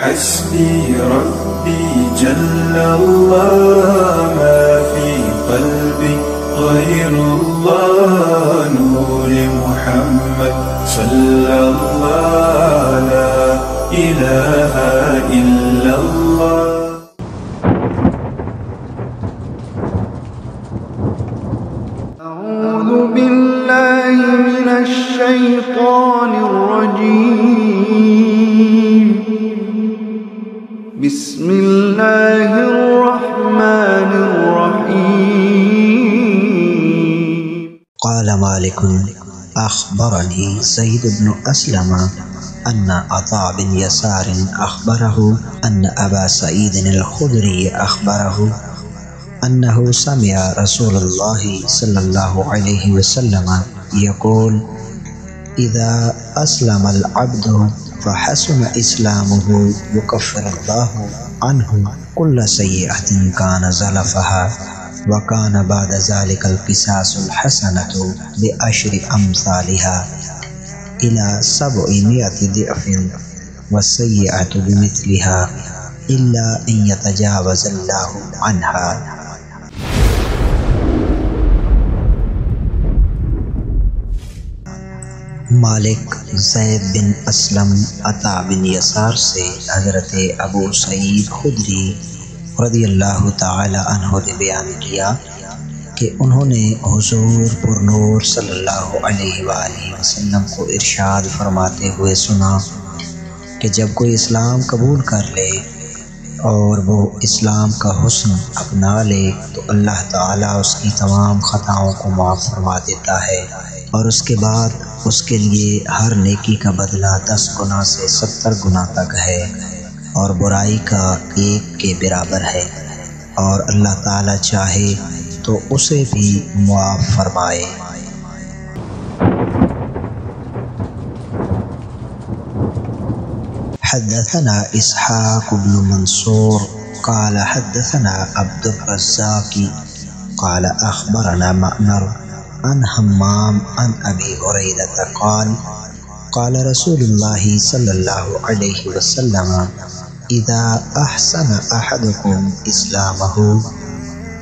حسبي ربي جل الله ما في قلبي غير الله نور محمد صلى الله لا إله إلا الله. أعوذ بالله من الشيطان الرجيم. بسم الله الرحمن الرحيم. قال مالك أخبرني زيد بن أسلم أن عطاء بن يسار أخبره أن أبا سعيد الخدري أخبره أنه سمع رسول الله صلى الله عليه وسلم يقول: إذا أسلم العبد فحسن إسلامه يكفر الله عنه كل سيئة كان زلفها وكان بعد ذلك القصاص الحسنة بعشر أمثالها إلى 700 ضعف والسيئة بمثلها إلا أن يتجاوز الله عنها. مالک زید بن اسلم عطا بن یسار سے حضرت ابو سعید خدری رضی اللہ تعالی عنہ نے بیان کیا کہ انہوں نے حضور پر نور صلی اللہ علیہ وآلہ وسلم کو ارشاد فرماتے ہوئے سنا کہ جب کوئی اسلام قبول کر لے اور وہ اسلام کا حسن اپنا لے تو اللہ تعالیٰ اس کی تمام خطاؤں کو معاف فرما دیتا ہے، اور اس کے بعد اس کے لیے ہر نیکی کا بدلہ 10 گنا سے 70 گنا تک ہے، اور برائی کا 1 کے برابر ہے، اور اللہ تعالیٰ چاہے تو اسے بھی معاف فرمائے۔ حدثنا اسحاق بن منصور قال حدثنا عبد الرزاق قال اخبرنا معمر عن حمام عن ابي هريره قال قال رسول الله صلى الله عليه وسلم: اذا احسن احدكم اسلامه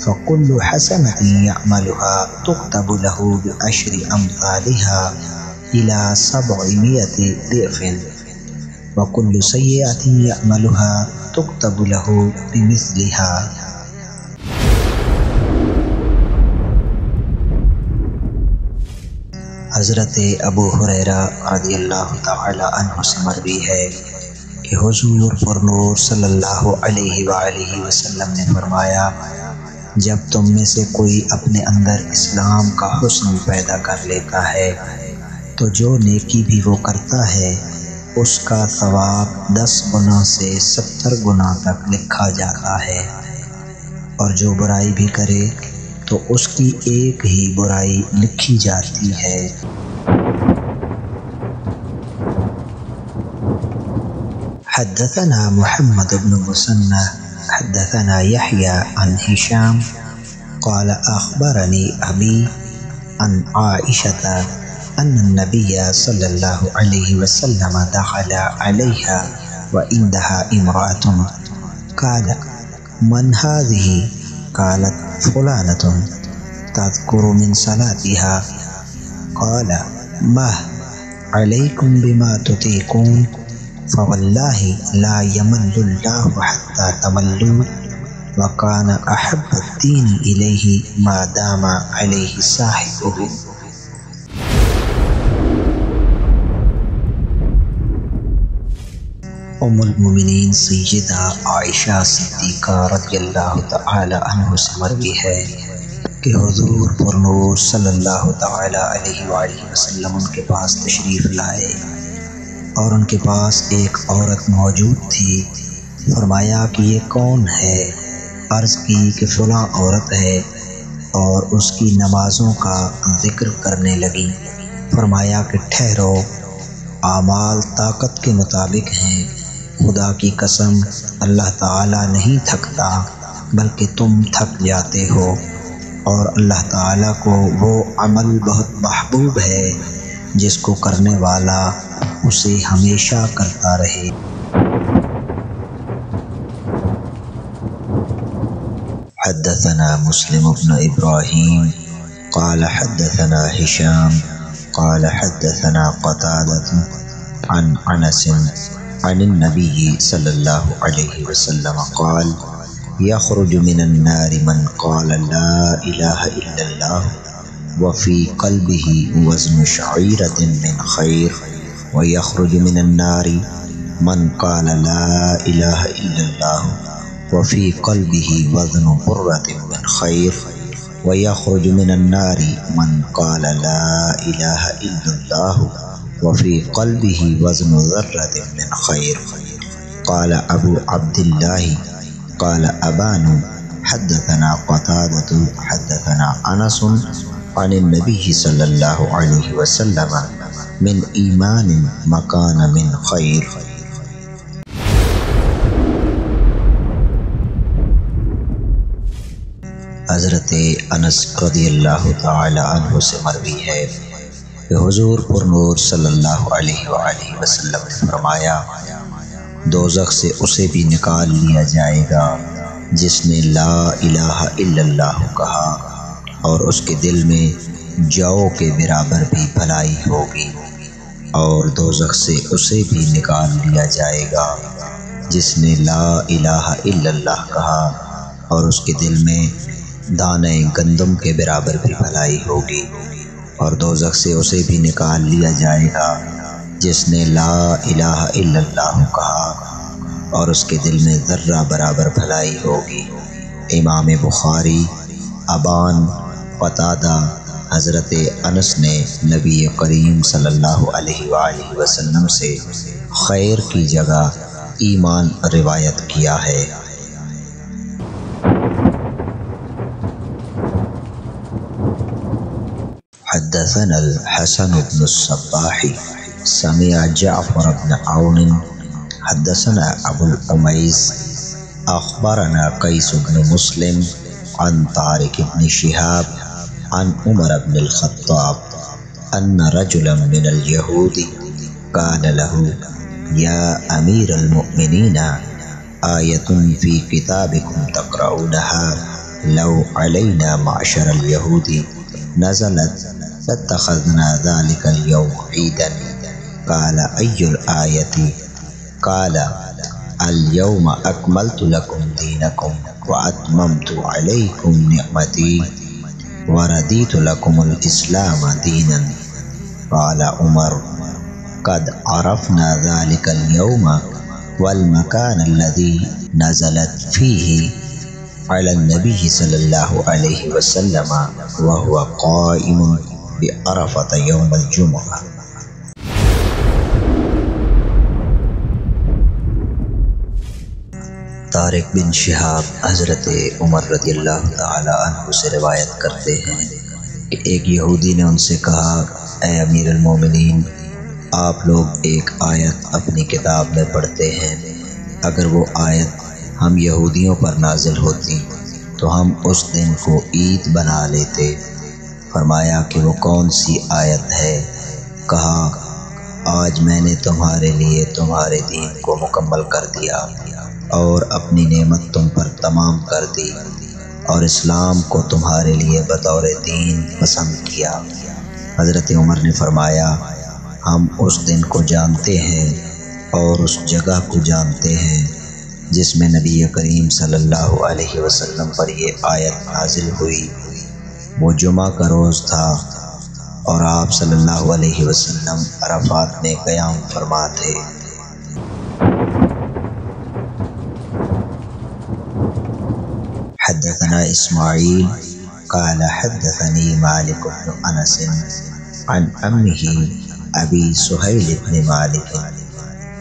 فكل حسنة يعملها تكتب له بعشر امثالها الى 700 ضعف وكل سيئة يعملها تكتب له بمثلها۔ حضرت ابو ہریرہ رضی اللہ تعالی عنہ سے مروی ہے کہ حضور پر نور صلی اللہ علیہ وآلہ وسلم نے فرمایا: جب تم میں سے کوئی اپنے اندر اسلام کا حسن پیدا کر لیتا ہے تو جو نیکی بھی وہ کرتا ہے اس کا ثواب 10 گنا سے 70 گنا تک لکھا جاتا ہے، اور جو برائی بھی کرے تو اس کی 1 ہی برائی لکھی جاتی ہے۔ حدثنا محمد بن مسنى حدثنا يحيى عن هشام قال أخبرني أبي عن عائشة أن النبي صلى الله عليه وسلم دخل عليها وعندها امرأة قال: من هذه؟ قالت: فلانة تذكر من صلاتها. قال: ما عليكم بما تطيقون فوالله لا يمل الله حتى تملوا وكان أحب الدين إليه ما دام عليه صاحبه۔ ام المومنین سیدہ عائشہ صدیقہ رضی اللہ تعالی عنہ سے مروی ہے کہ حضور پر نور صلی اللہ تعالی علیہ وآلہ وسلم ان کے پاس تشریف لائے اور ان کے پاس ایک عورت موجود تھی۔ فرمایا کہ یہ کون ہے؟ عرض کی کہ فلاں عورت ہے، اور اس کی نمازوں کا ذکر کرنے لگی۔ فرمایا کہ ٹھہرو، اعمال طاقت کے مطابق ہیں، خدا کی قسم اللہ تعالیٰ نہیں تھکتا بلکہ تم تھک جاتے ہو، اور اللہ تعالیٰ کو وہ عمل بہت محبوب ہے جس کو کرنے والا اسے ہمیشہ کرتا رہے۔ حدثنا مسلم بن إبراهيم قال حدثنا هشام قال حدثنا قتادة عن أنس عن النبي صلى الله عليه وسلم قال يخرج من النار من قال لا إله إلا الله وفي قلبه وزن شعيرة من خير ويخرج من النار من قال لا إله إلا الله وفي قلبه وزن برة من خير ويخرج من النار من قال لا إله إلا الله وفي قلبه وزن ذرة من خير. قال أبو عبد الله قال أبان حدثنا قتادة حدثنا أنس عن النبي صلى الله عليه وسلم من إيمان مكان من خير. حضرت انس رضی اللہ تعالی عنہ سے مروی ہے کہ حضور پر نور صلی اللہ علیہ وآلہ وسلم نے فرمایا دوزخ سے اسے بھی نکال لیا جائے گا جس نے لا الہ الا اللہ کہا اور اس کے دل میں جو کے برابر بھی بھلائی ہوگی، اور دوزخ سے اسے بھی نکال لیا جائے گا جس نے لا الہ الا اللہ کہا اور اس کے دل میں دانے گندم کے برابر بھی بھلائی ہوگی، اور دوزخ سے اسے بھی نکال لیا جائے گا جس نے لا الہ الا اللہ کہا اور اس کے دل میں ذرہ برابر بھلائی ہوگی۔ امام بخاری ابان قتادہ حضرت انس نے نبی کریم صلی اللہ علیہ وآلہ وسلم سے خیر کی جگہ ایمان روایت کیا ہے۔ حدثنا الحسن بن الصباح سمع جعفر بن عون حدثنا ابو العميس اخبرنا قيس بن مسلم عن طارق بن شهاب عن عمر بن الخطاب ان رجلا من اليهود قال له يا امير المؤمنين آية في كتابكم تقرؤونها لو علينا معشر اليهود نزلت فاتخذنا ذلك اليوم عيدا. قال أي الآية؟ قال اليوم أكملت لكم دينكم وأتممت عليكم نعمتي ورديت لكم الإسلام دينا. قال عمر قد عرفنا ذلك اليوم والمكان الذي نزلت فيه على النبي صلى الله عليه وسلم وهو قائم بعرفة يوم الجمعة. طارق بن شہاب حضرت عمر رضی اللہ تعالی عنہ سے روایت کرتے ہیں کہ ایک یہودی نے ان سے کہا اے امیر المومنین، آپ لوگ ایک آیت اپنی کتاب میں پڑھتے ہیں، اگر وہ آیت ہم یہودیوں پر نازل ہوتی تو ہم اس دن کو عید بنا لیتے۔ فرمایا کہ وہ کون سی آیت ہے؟ کہا آج میں نے تمہارے لیے تمہارے دین کو مکمل کر دیا اور اپنی نعمت تم پر تمام کر دی اور اسلام کو تمہارے لیے بطور دین پسند کیا۔ حضرت عمر نے فرمایا ہم اس دن کو جانتے ہیں اور اس جگہ کو جانتے ہیں جس میں نبی کریم صلی اللہ علیہ وسلم پر یہ آیت نازل ہوئی۔ وہ جمعہ کا روز تھا اور آپ صلی اللہ علیہ وسلم عرفات میں قیام فرما تھے۔ حدثنا اسماعیل قال حدثني مالك بن انس عن امه ابي سهيل بن مالك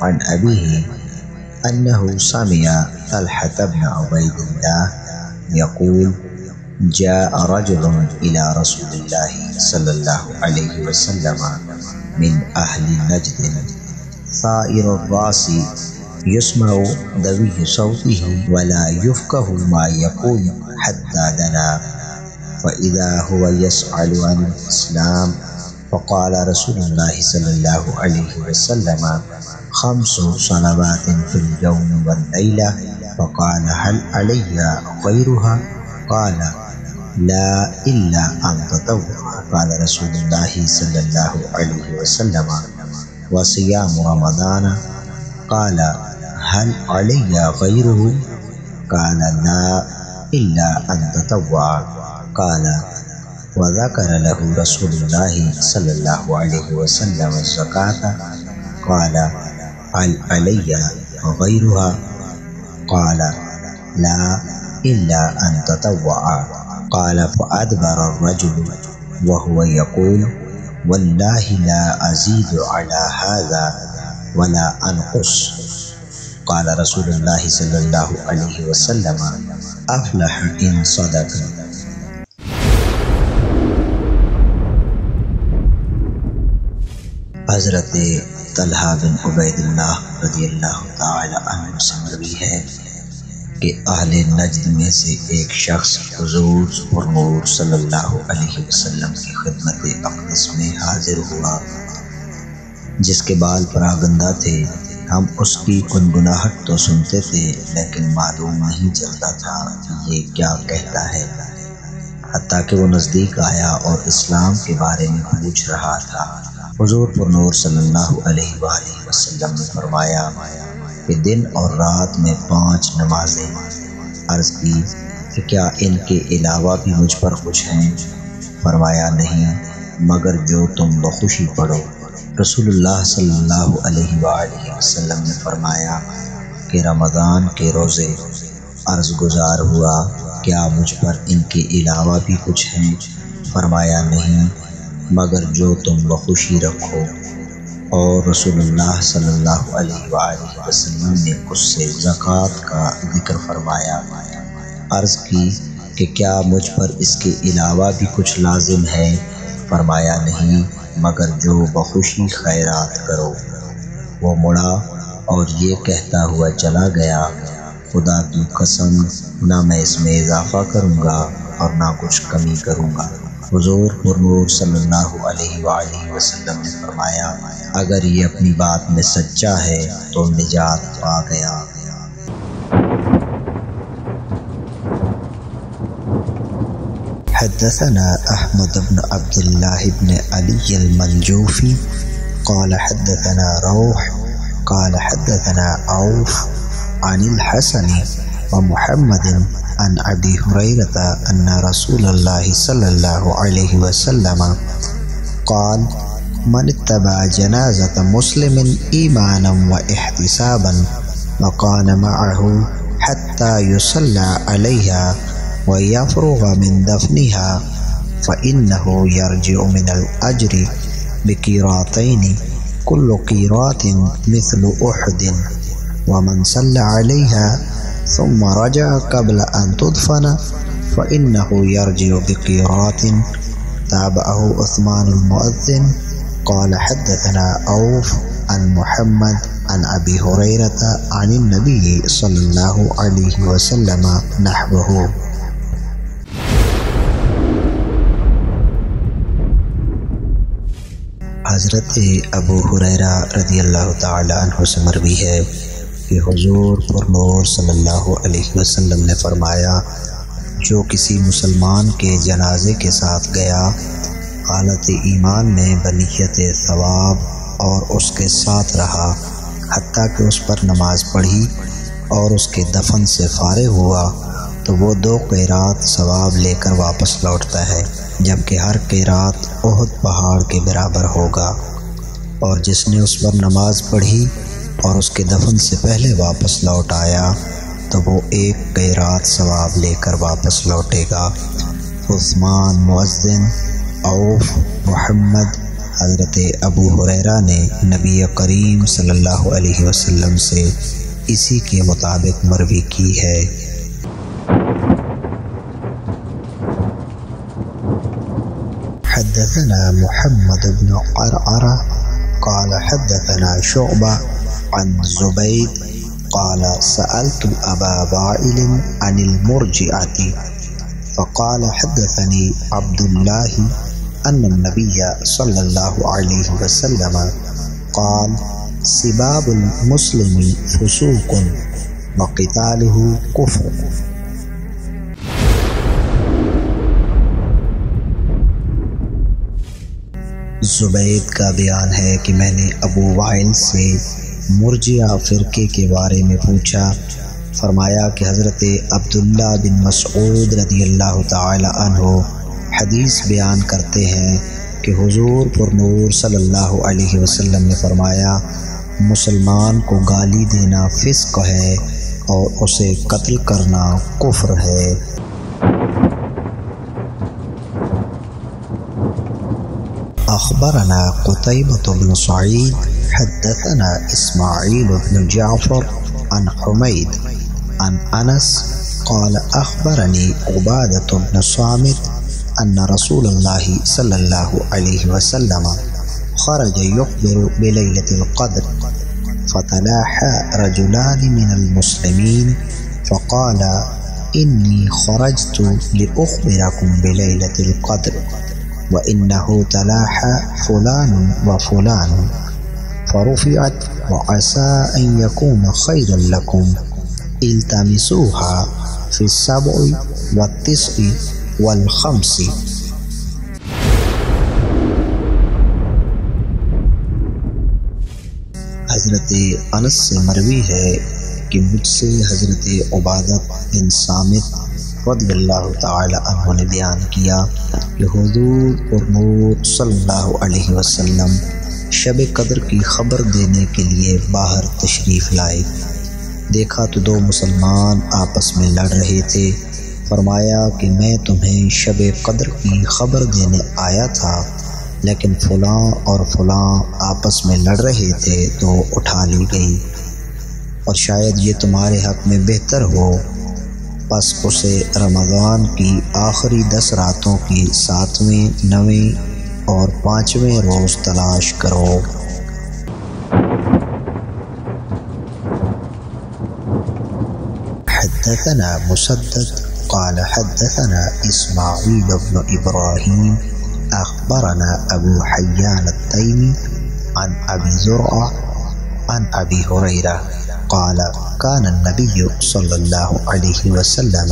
عن ابيه انه سمع طلحة بن عبيد الله يقول جاء رجل الى رسول الله صلى الله عليه وسلم من اهل نجد ثائر الراس يسمع دوي صوته ولا يفقه ما يقول حتى دنا فإذا هو يسأل عن الإسلام فقال رسول الله صلى الله عليه وسلم 5 صلوات في اليوم والليلة فقال هل علي غيرها؟ قال لا إلا أن تطوع. قال رسول الله صلى الله عليه وسلم وصيام رمضان. قال هل علي غيره؟ قال لا إلا أن تطوع. قال وذكر له رسول الله صلى الله عليه وسلم الزكاة. قال هل علي غيرها؟ قال لا إلا أن تطوع. قال فأدبر الرجل وهو يقول والله لا أزيد على هذا ولا أنقص. قال رسول الله صلی اللہ علیہ وسلم افلح ان صدق. حضرت طلحہ بن عبید اللہ رضی اللہ تعالی عنہ سے مروی ہے کہ اہل نجد میں سے ایک شخص حضور پرنور صلی اللہ علیہ وسلم کی خدمت اقدس میں حاضر ہوا جس کے بال پراگندہ تھے. ہم اس کی گنگناہٹ تو سنتے تھے لیکن معلوم نہیں چلتا تھا کہ یہ کیا کہتا ہے، حتیٰ کہ وہ نزدیک آیا اور اسلام کے بارے میں پوچھ رہا تھا. حضور پرنور صلی اللہ علیہ وآلہ وسلم نے فرمایا کہ دن اور رات میں 5 نمازیں. عرض کی کہ کیا ان کے علاوہ بھی مجھ پر کچھ ہیں؟ فرمایا نہیں مگر جو تم بخوشی پڑھو. رسول اللہ صلی اللہ علیہ وآلہ وسلم نے فرمایا کہ رمضان کے روزے. عرض گزار ہوا کیا مجھ پر ان کے علاوہ بھی کچھ ہیں؟ فرمایا نہیں مگر جو تم بخوشی رکھو. اور رسول اللہ صلی اللہ علیہ وآلہ وسلم نے اس سے زکوٰۃ کا ذکر فرمایا. عرض کی کہ کیا مجھ پر اس کے علاوہ بھی کچھ لازم ہے؟ فرمایا نہیں مگر جو بخوشی خیرات کرو. وہ مڑا اور یہ کہتا ہوا چلا گیا خدا کی قسم نہ میں اس میں اضافہ کروں گا اور نہ کچھ کمی کروں گا. حضور پرنور صلی اللہ علیہ وآلہ وسلم نے فرمایا اگر یہ اپنی بات میں سچا ہے تو نجات پا گیا. حدثنا احمد بن عبد الله بن علي المنجوفي قال حدثنا روح قال حدثنا عوف عن الحسن ومحمد عن ابي هريرة ان رسول الله صلى الله عليه وسلم قال من اتبع جنازة مسلم ايمانا واحتسابا وكان معه حتى يصلى عليها ويفرغ من دفنها فإنه يرجع من الأجر بقيراطين كل قيراط مثل أحد ومن صلى عليها ثم رجع قبل أن تدفن فإنه يرجع بقيراط. تابعه عثمان المؤذن. قال حدثنا عوف عن محمد عن أبي هريرة عن النبي صلى الله عليه وسلم نحوه. حضرت ابو ہریرہ رضی اللہ تعالی عنہ سے مروی ہے کہ حضور پرنور صلی اللہ علیہ وسلم نے فرمایا جو کسی مسلمان کے جنازے کے ساتھ گیا حالت ایمان میں بنیت ثواب اور اس کے ساتھ رہا حتیٰ کہ اس پر نماز پڑھی اور اس کے دفن سے فارغ ہوا تو وہ 2 قیرات ثواب لے کر واپس لوٹتا ہے جبکہ ہر قیرات احد پہاڑ کے برابر ہوگا. اور جس نے اس پر نماز پڑھی اور اس کے دفن سے پہلے واپس لوٹ آیا تو وہ 1 قیرات ثواب لے کر واپس لوٹے گا. عثمان مؤذن، عوف، محمد. حضرت ابو ہریرہ نے نبی کریم صلی اللہ علیہ وسلم سے اسی کے مطابق مروی کی ہے. حدثنا محمد بن عرعرة قال حدثنا شعبة عن زبيد قال سألت أبا وائل عن المرجئة فقال حدثني عبد الله أن النبي صلى الله عليه وسلم قال سباب المسلم فسوق وقتاله كفر. زبید کا بیان ہے کہ میں نے ابو وائل سے مرجئہ فرقے کے بارے میں پوچھا، فرمایا کہ حضرت عبداللہ بن مسعود رضی اللہ تعالی عنہ حدیث بیان کرتے ہیں کہ حضور پر نور صلی اللہ علیہ وسلم نے فرمایا، مسلمان کو گالی دینا فسق ہے اور اسے قتل کرنا کفر ہے۔ اخبرنا قتيبة بن سعيد حدثنا اسماعيل بن جعفر عن حميد عن انس قال اخبرني عبادة بن صامت ان رسول الله صلى الله عليه وسلم خرج يخبر بليلة القدر فتلاحى رجلان من المسلمين فقال إني خرجت لأخبركم بليلة القدر وإنه تلاحى فلان وفلان فرفعت وعسى أن يكون خيرا لكم التمسوها في 7 و9 و5۔ حضرت انس سے مروی ہے کہ مجھ سے حضرت عبادت بن صامت رضی اللہ تعالی عنہ نے بیان کیا کہ حضور پر نور صلی اللہ علیہ وسلم شب قدر کی خبر دینے کے لیے باہر تشریف لائے۔ دیکھا تو 2 مسلمان آپس میں لڑ رہے تھے، فرمایا کہ میں تمہیں شب قدر کی خبر دینے آیا تھا، لیکن فلاں اور فلاں آپس میں لڑ رہے تھے تو اٹھا لی گئی، اور شاید یہ تمہارے حق میں بہتر ہو، پس اسے رمضان کی آخری 10 راتوں کی 7ویں، 9ویں اور 5ویں روز تلاش کرو۔ حدثنا مسدد قال حدثنا اسماعیل بن ابراہیم اخبرنا ابو حیان التیمی عن ابی زرعہ عن ابی ہریرہ قال كان النبي صلى الله عليه وسلم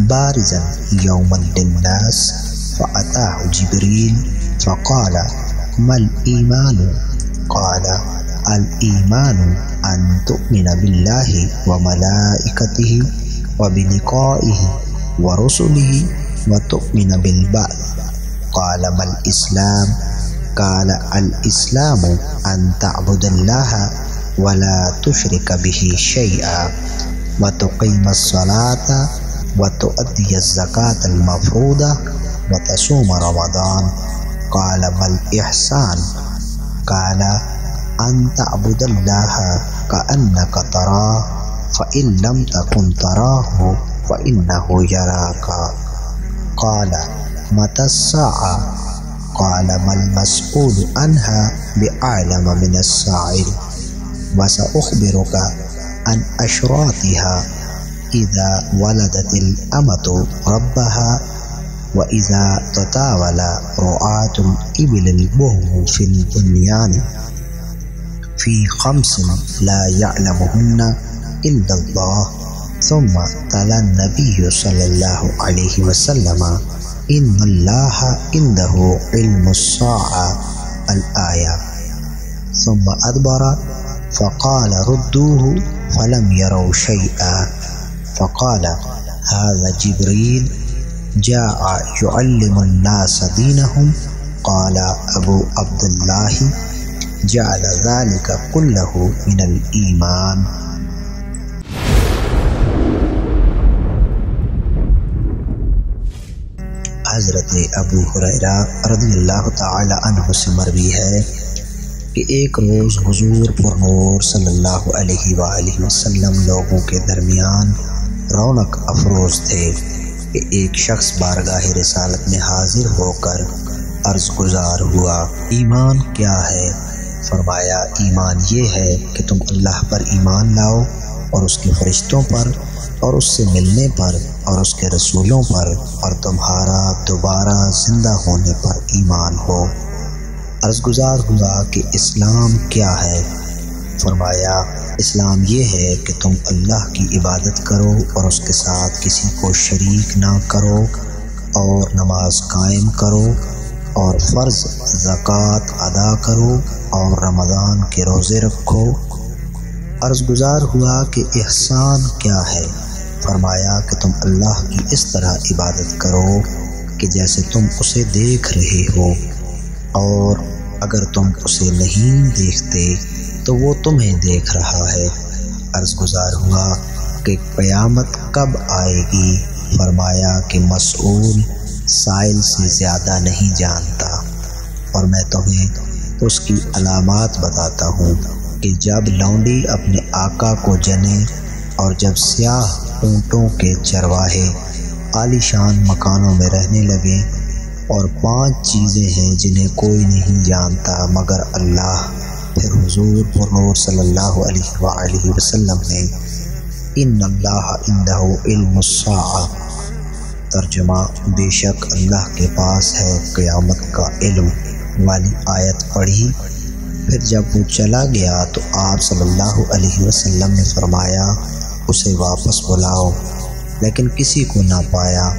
بارزا يوما للناس فأتاه جبريل فقال ما الإيمان؟ قال الإيمان أن تؤمن بالله وملائكته وبلقائه ورسله وتؤمن بالبعث۔ قال ما الإسلام؟ قال الإسلام أن تعبد الله ولا تشرك به شيئا وتقيم الصلاة وتؤدي الزكاة المفروضة وتصوم رمضان۔ قال ما الإحسان؟ قال أن تعبد الله كأنك تراه فإن لم تكن تراه فإنه يراك۔ قال متى الساعة؟ قال ما المسؤول عنها بأعلم من السائل، وسأخبرك عن أشراطها إذا ولدت الأمة ربها وإذا تطاول رعاة الإبل البهم في البنيان في 5 لا يعلمهن إلا الله۔ ثم تلا النبي صلى الله عليه وسلم إن الله عنده علم الساعة الآية، ثم أدبر فقال ردوه فلم يروا شيئا، فقال هذا جبريل جاء يعلم الناس دينهم۔ قال أبو عبد الله جعل ذلك كله من الإيمان۔ حضرت ابو ہریرہ رضی اللہ تعالی عنہ سے مروی ہے کہ ایک روز حضور پر نور صلی اللہ علیہ وآلہ وسلم لوگوں کے درمیان رونق افروز تھے کہ ایک شخص بارگاہ رسالت میں حاضر ہو کر عرض گزار ہوا، ایمان کیا ہے؟ فرمایا ایمان یہ ہے کہ تم اللہ پر ایمان لاؤ اور اس کے فرشتوں پر اور اس سے ملنے پر اور اس کے رسولوں پر اور تمہارا دوبارہ زندہ ہونے پر ایمان ہو۔ عرض گزار ہوا کہ اسلام کیا ہے؟ فرمایا اسلام یہ ہے کہ تم اللہ کی عبادت کرو اور اس کے ساتھ کسی کو شریک نہ کرو اور نماز قائم کرو اور فرض زکوٰۃ ادا کرو اور رمضان کے روزے رکھو۔ عرض گزار ہوا کہ احسان کیا ہے؟ فرمایا کہ تم اللہ کی اس طرح عبادت کرو کہ جیسے تم اسے دیکھ رہے ہو، اور اگر تم اسے نہیں دیکھتے تو وہ تمہیں دیکھ رہا ہے۔ عرض گزار ہوا کہ قیامت کب آئے گی؟ فرمایا کہ مسئول سائل سے زیادہ نہیں جانتا، اور میں تمہیں اس کی علامات بتاتا ہوں کہ جب لونڈی اپنے آقا کو جنے اور جب سیاہ اونٹوں کے چرواہے عالی شان مکانوں میں رہنے لگے، اور 5 چیزیں ہیں جنہیں کوئی نہیں جانتا مگر اللہ۔ پھر حضور پرنور صلی اللہ علیہ وآلہ وسلم نے ان اللہ عندہ علم الساعہ، ترجمہ بے شک اللہ کے پاس ہے قیامت کا علم والی آیت پڑھی۔ پھر جب وہ چلا گیا تو آپ صلی اللہ علیہ وسلم نے فرمایا اسے واپس بلاؤ، لیکن کسی کو نہ پایا۔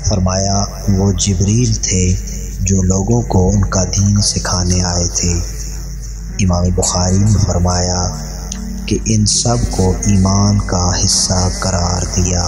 فرمایا وہ جبریل تھے جو لوگوں کو ان کا دین سکھانے آئے تھے۔ امام بخاری نے فرمایا کہ ان سب کو ایمان کا حصہ قرار دیا۔